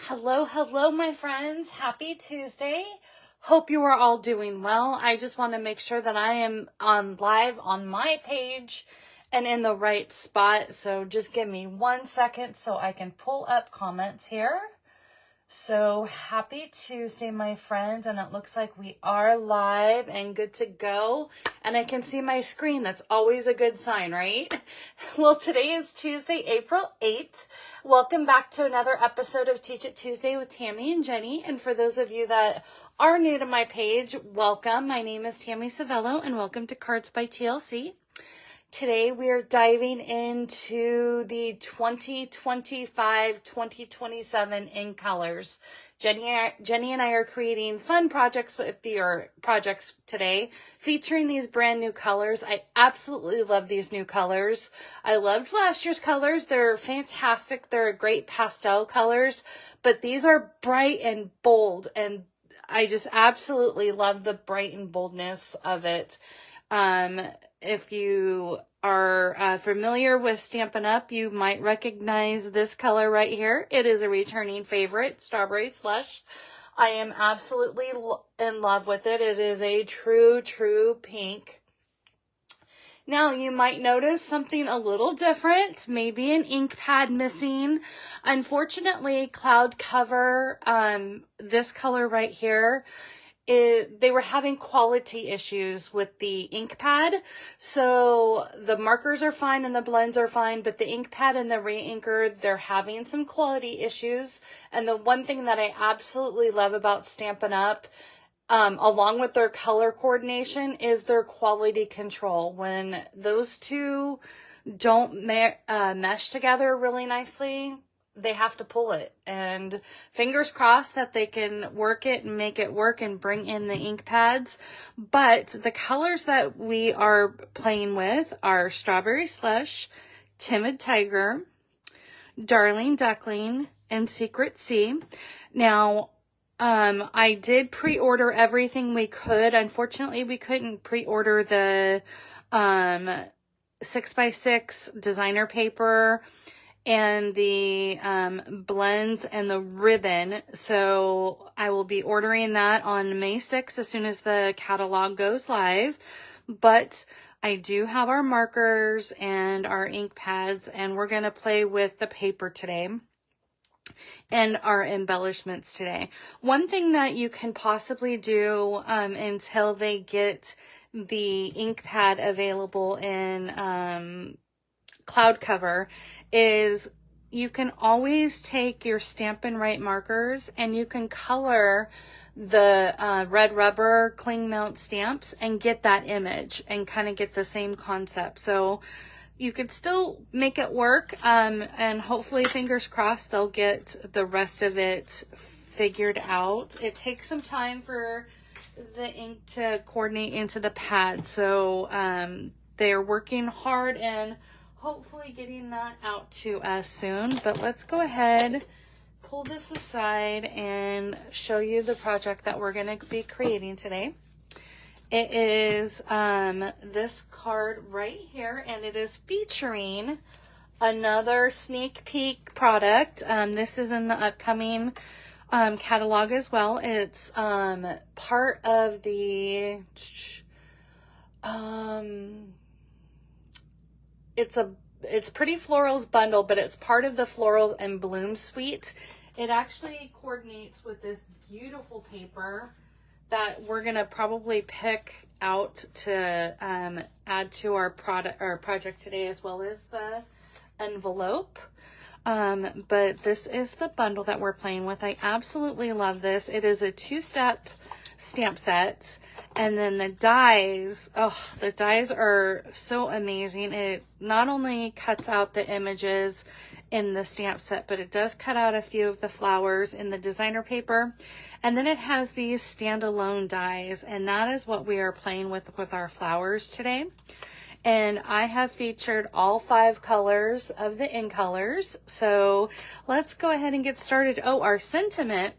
Hello, hello, my friends. Happy Tuesday. Hope you are all doing well. I just want to make sure that I am on live on my page and in the right spot. So just give me 1 second so I can pull up comments here. So happy Tuesday, my friends. And it looks like we are live and good to go. And I can see my screen. That's always a good sign, right? Well, today is Tuesday, April 8th. Welcome back to another episode of Teach It Tuesday with Tammy and Jenny. And for those of you that are new to my page, welcome. My name is Tammy Savello and welcome to Cards by TLC. Today we are diving into the 2025-2027 in colors. Jenny and I are creating fun projects projects today featuring these brand new colors. I absolutely love these new colors. I loved last year's colors. They're fantastic. They're great pastel colors, but these are bright and bold, and I just absolutely love the bright and boldness of it. If you are familiar with Stampin' Up, you might recognize this color right here. It is a returning favorite, Strawberry Slush. I am absolutely in love with it. It is a true pink. Now, you might notice something a little different, maybe an ink pad missing. Unfortunately, Cloud Cover, this color right here, they were having quality issues with the ink pad. So the markers are fine and the blends are fine, but the ink pad and the re-inker, they're having some quality issues. And the one thing that I absolutely love about Stampin' Up, along with their color coordination, is their quality control. When those two don't mesh together really nicely, they have to pull it, and fingers crossed that they can work it and make it work and bring in the ink pads. But the colors that we are playing with are Strawberry Slush, Timid Tiger, Darling Duckling, and Secret Sea. Now, I did pre-order everything we could. Unfortunately, we couldn't pre-order the 6x6 designer paper and the blends and the ribbon. So I will be ordering that on May 6th as soon as the catalog goes live. But I do have our markers and our ink pads, and we're going to play with the paper today and our embellishments today. One thing that you can possibly do until they get the ink pad available in Cloud Cover is you can always take your Stampin' Right markers and you can color the red rubber cling mount stamps and get that image and kind of get the same concept. So you could still make it work, and hopefully, fingers crossed, they'll get the rest of it figured out. It takes some time for the ink to coordinate into the pad, so they're working hard and hopefully getting that out to us soon. But let's go ahead, pull this aside, and show you the project that we're going to be creating today. It is this card right here, and it is featuring another sneak peek product. This is in the upcoming catalog as well. It's part of the it's Pretty Florals bundle, but it's part of the Florals and Bloom suite. It actually coordinates with this beautiful paper that we're gonna probably pick out to add to our project today, as well as the envelope. But this is the bundle that we're playing with. I absolutely love this. It is a 2-step stamp set, and then the dies, the dies are so amazing. It not only cuts out the images in the stamp set, but it does cut out a few of the flowers in the designer paper, and then it has these standalone dies, and that is what we are playing with our flowers today. And I have featured all 5 colors of the in colors, so let's go ahead and get started. Our sentiment.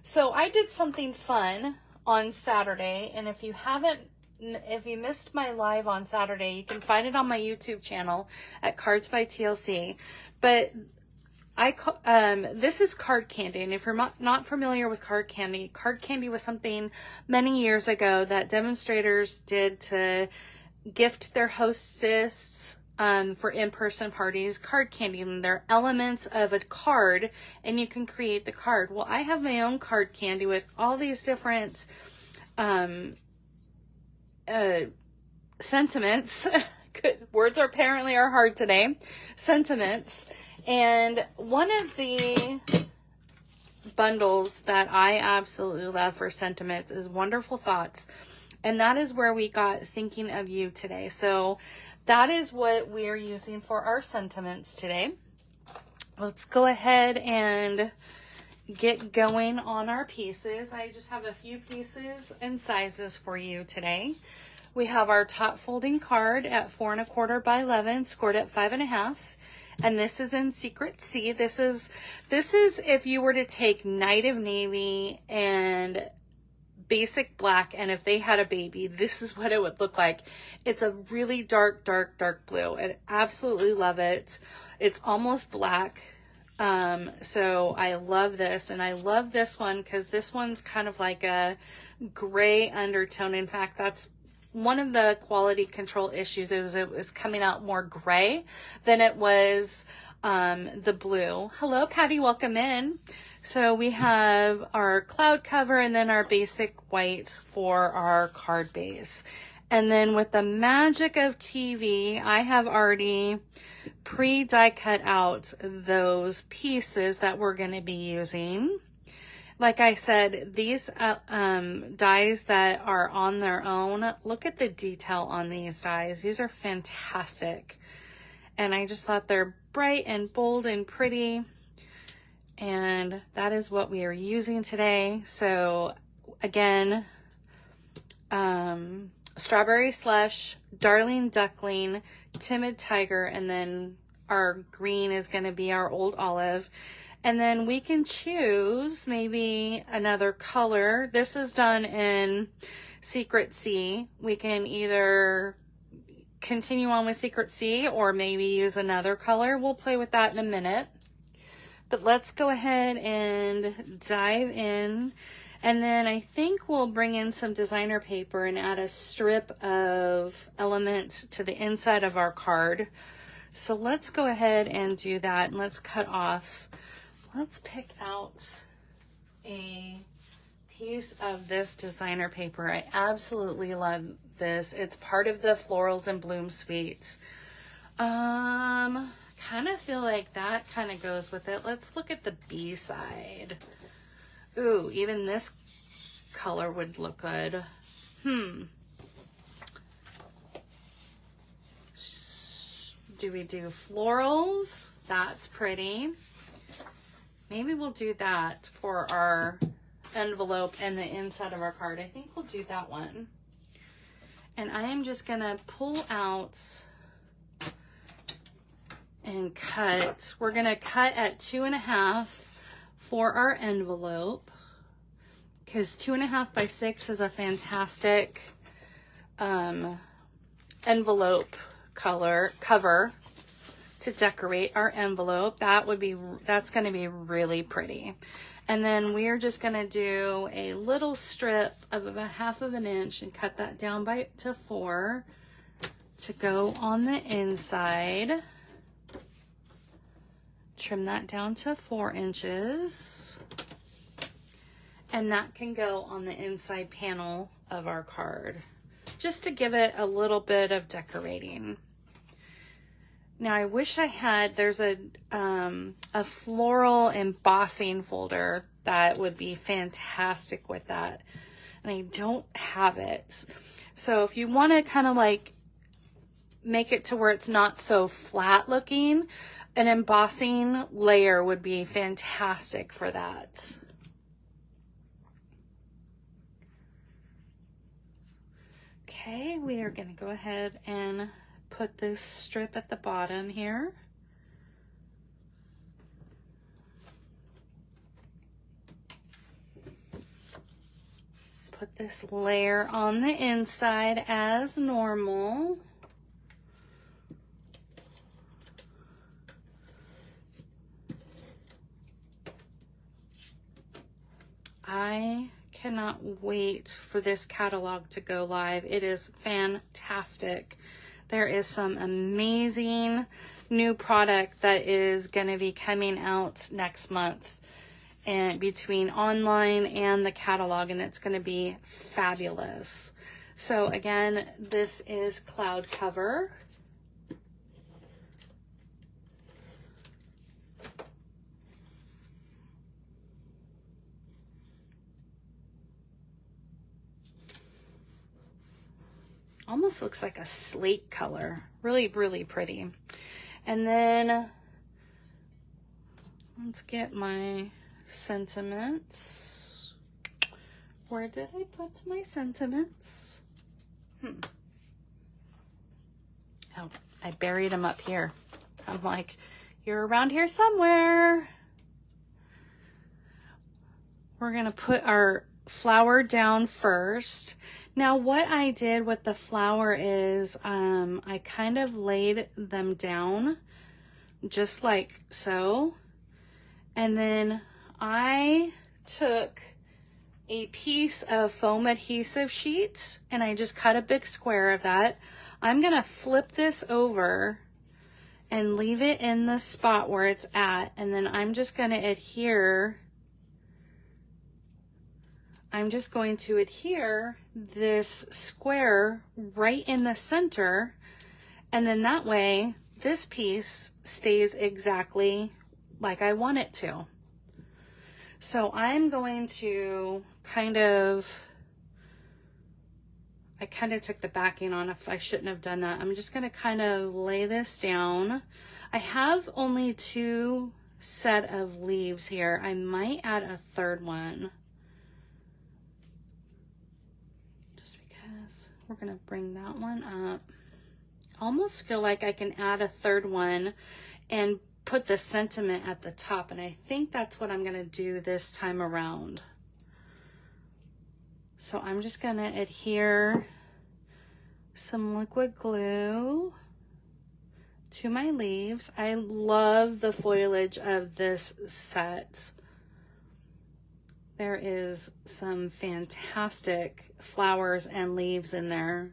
So I did something fun on Saturday, and if you missed my live on Saturday, you can find it on my YouTube channel at Cards by TLC. But This is card candy, and if you're not familiar with card candy was something many years ago that demonstrators did to gift their hostess for in-person parties card candy, and they're elements of a card, and you can create the card. Well, I have my own card candy with all these different sentiments. Words apparently are hard today. Sentiments. And one of the bundles that I absolutely love for sentiments is Wonderful Thoughts. And that is where we got Thinking of You today. So that is what we're using for our sentiments today. Let's go ahead and get going on our pieces. I just have a few pieces and sizes for you today. We have our top folding card at 4 1/4 by 11, scored at 5 1/2. And this is in Secret C. This is if you were to take Night of Navy and Basic Black, and if they had a baby, this is what it would look like. It's a really dark, dark, dark blue. I absolutely love it. It's almost black. So I love this, and I love this one because this one's kind of like a gray undertone. In fact, that's one of the quality control issues. It was coming out more gray than it was the blue. Hello, Patty, welcome in. So we have our cloud cover and then our basic white for our card base. And then with the magic of TV, I have already pre-die cut out those pieces that we're going to be using. Like I said, these dies that are on their own, look at the detail on these dies. These are fantastic. And I just thought they're bright and bold and pretty. And that is what we are using today. So again, Strawberry Slush, Darling Duckling, Timid Tiger, and then our green is going to be our Old Olive. And then we can choose maybe another color. This is done in Secret C. We can either continue on with Secret C or maybe use another color. We'll play with that in a minute. But let's go ahead and dive in. And then I think we'll bring in some designer paper and add a strip of elements to the inside of our card. So let's go ahead and do that. And let's cut off. Let's pick out a piece of this designer paper. I absolutely love this. It's part of the Florals and Bloom suite. Kind of feel like that kind of goes with it. Let's look at the B side. Ooh, even this color would look good. Do we do florals? That's pretty. Maybe we'll do that for our envelope and the inside of our card. I think we'll do that one. And I am just gonna pull out and cut. We're gonna cut at 2 1/2 for our envelope, because 2 1/2 by 6 is a fantastic envelope cover to decorate our envelope. That's going to be really pretty. And then we're just going to do a little strip of about 1/2 inch and cut that down to 4 to go on the inside. Trim that down to 4 inches. And that can go on the inside panel of our card, just to give it a little bit of decorating. Now I wish I had, there's a floral embossing folder that would be fantastic with that. And I don't have it. So if you want to kind of like make it to where it's not so flat looking, an embossing layer would be fantastic for that. Okay, we are going to go ahead and put this strip at the bottom here. Put this layer on the inside as normal. I cannot wait for this catalog to go live. It is fantastic. There is some amazing new product that is going to be coming out next month, and between online and the catalog, and it's going to be fabulous. So again, this is Cloud Cover. Almost looks like a slate color. Really, really pretty. And then let's get my sentiments. Where did I put my sentiments? Oh, I buried them up here. I'm like, you're around here somewhere. We're gonna put our flower down first. Now what I did with the flower is I kind of laid them down just like so. And then I took a piece of foam adhesive sheet and I just cut a big square of that. I'm gonna flip this over and leave it in the spot where it's at. And then I'm just gonna adhere. I'm just going to adhere this square right in the center, and then that way this piece stays exactly like I want it to. So I'm going to I kind of took the backing on if I shouldn't have done that. I'm just going to kind of lay this down. I have only 2 set of leaves here. I might add a third one. We're gonna bring that one up. Almost feel like I can add a third one and put the sentiment at the top, and I think that's what I'm gonna do this time around. So I'm just gonna adhere some liquid glue to my leaves. I love the foliage of this set. There is some fantastic flowers and leaves in there.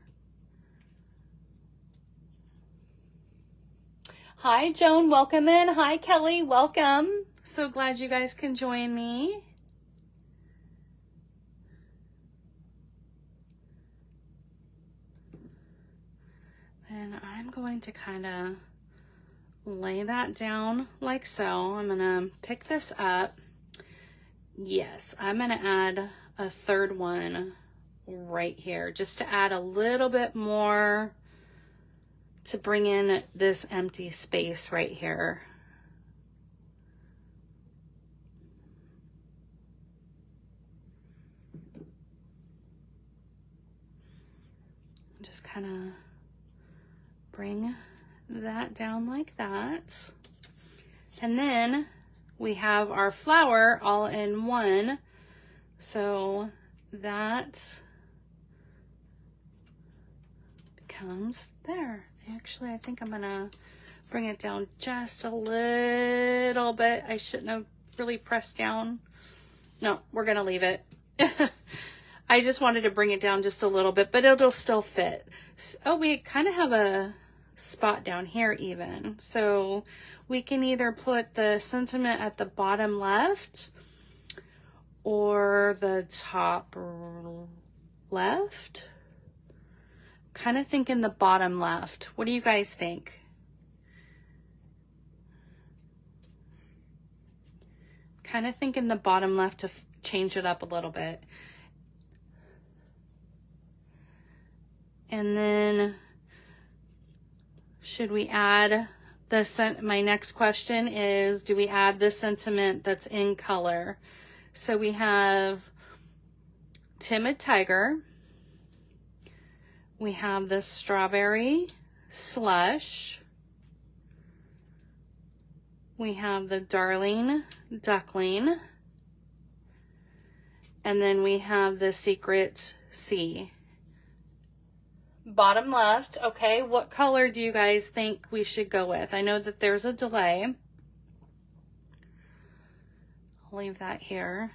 Hi, Joan, welcome in. Hi, Kelly, welcome. So glad you guys can join me. And I'm going to kind of lay that down like so. I'm going to pick this up. Yes, I'm going to add a third one right here just to add a little bit more to bring in this empty space right here. Just kind of bring that down like that. And then we have our flower all in one. So that becomes there. Actually, I think I'm gonna bring it down just a little bit. I shouldn't have really pressed down. No, we're gonna leave it. I just wanted to bring it down just a little bit, but it'll still fit. Oh, we kind of have a spot down here even. So we can either put the sentiment at the bottom left or the top left. Kind of thinking the bottom left. What do you guys think? Kind of thinking the bottom left to change it up a little bit. And then should we add my next question is, do we add the sentiment that's in color? So we have Timid Tiger. We have the Strawberry Slush. We have the Darling Duckling. And then we have the Secret Sea. Bottom left. Okay, what color do you guys think we should go with? I know that there's a delay. I'll leave that here.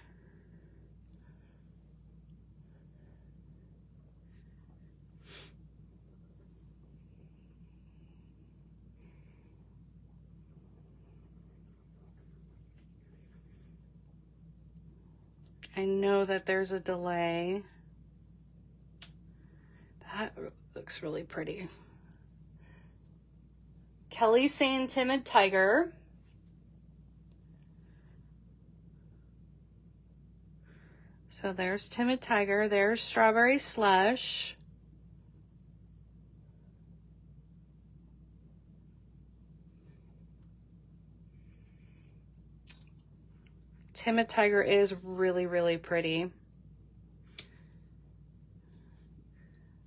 I know that there's a delay. That looks really pretty. Kelly's saying Timid Tiger. So there's Timid Tiger, there's Strawberry Slush. Timid Tiger is really, really pretty.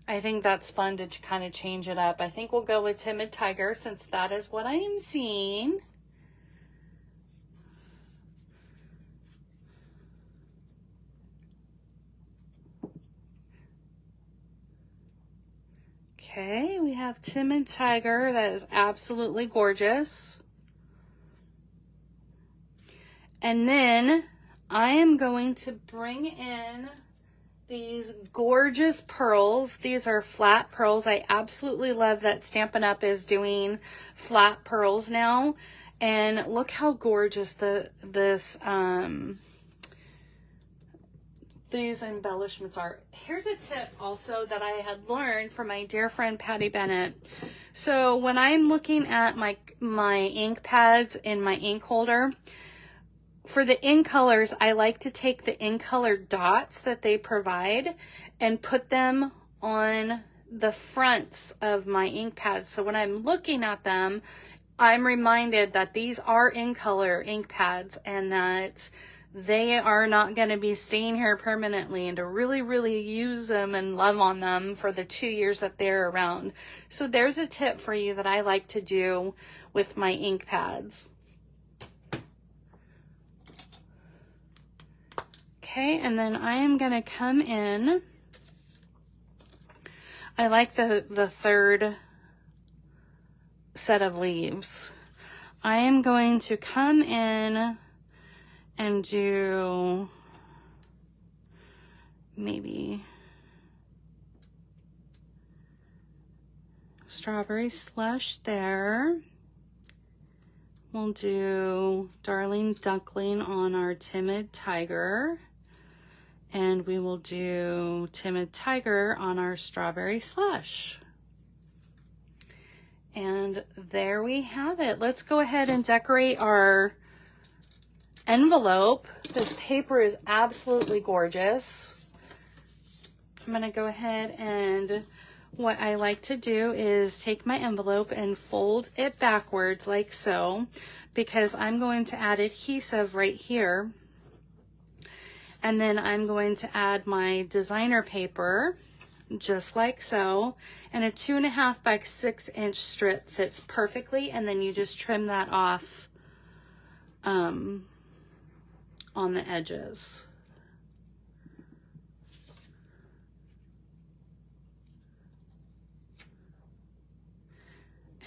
I think that's fun to kind of change it up. I think we'll go with Timid Tiger since that is what I am seeing. Okay, we have Timid Tiger. That is absolutely gorgeous. And then I am going to bring in these gorgeous pearls. These are flat pearls. I absolutely love that Stampin' Up! Is doing flat pearls now. And look how gorgeous these embellishments are. Here's a tip also that I had learned from my dear friend Patty Bennett. So when I'm looking at my ink pads in my ink holder, for the ink colors, I like to take the ink color dots that they provide and put them on the fronts of my ink pads. So when I'm looking at them, I'm reminded that these are in color ink pads and that they are not going to be staying here permanently, and to really, really use them and love on them for the 2 years that they're around. So there's a tip for you that I like to do with my ink pads. Okay, and then I am going to come in. I like the third set of leaves. I am going to come in and do maybe Strawberry Slush there. We'll do Darling Duckling on our Timid Tiger. And we will do Timid Tiger on our Strawberry Slush. And there we have it. Let's go ahead and decorate our envelope. This paper is absolutely gorgeous. I'm going to go ahead and what I like to do is take my envelope and fold it backwards like so, because I'm going to add adhesive right here. And then I'm going to add my designer paper, just like so. And a 2.5 by 6 inch strip fits perfectly. And then you just trim that off on the edges.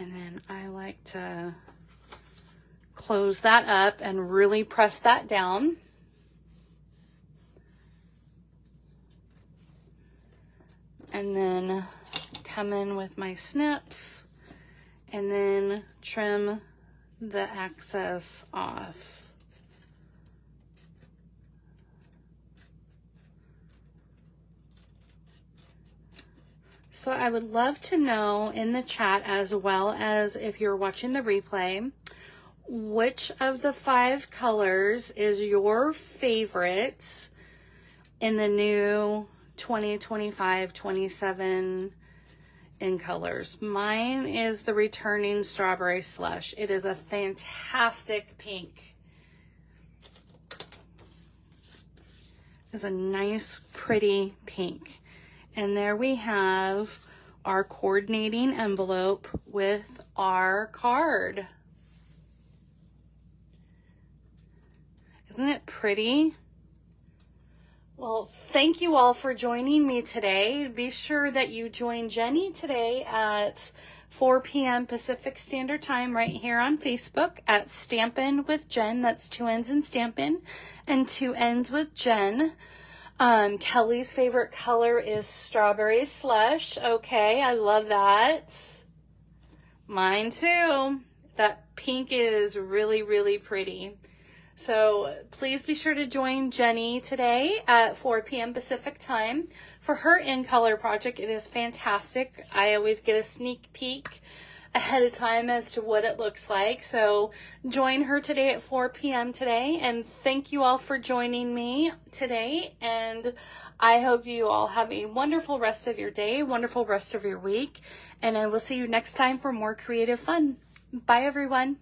And then I like to close that up and really press that down. And then come in with my snips and then trim the excess off. So I would love to know in the chat, as well as if you're watching the replay, which of the 5 colors is your favorite in the new 2025-27 in colors. Mine is the returning Strawberry Slush. It is a fantastic pink. It's a nice, pretty pink. And there we have our coordinating envelope with our card. Isn't it pretty? Well, thank you all for joining me today. Be sure that you join Jenny today at 4 p.m. Pacific Standard Time right here on Facebook at Stampin' with Jen. That's 2 N's in Stampin' and 2 N's with Jen. Kelly's favorite color is Strawberry Slush. Okay, I love that. Mine too. That pink is really, really pretty. So please be sure to join Jenny today at 4 p.m. Pacific time for her in color project. It is fantastic. I always get a sneak peek ahead of time as to what it looks like. So join her today at 4 p.m. today. And thank you all for joining me today. And I hope you all have a wonderful rest of your day, wonderful rest of your week. And I will see you next time for more creative fun. Bye, everyone.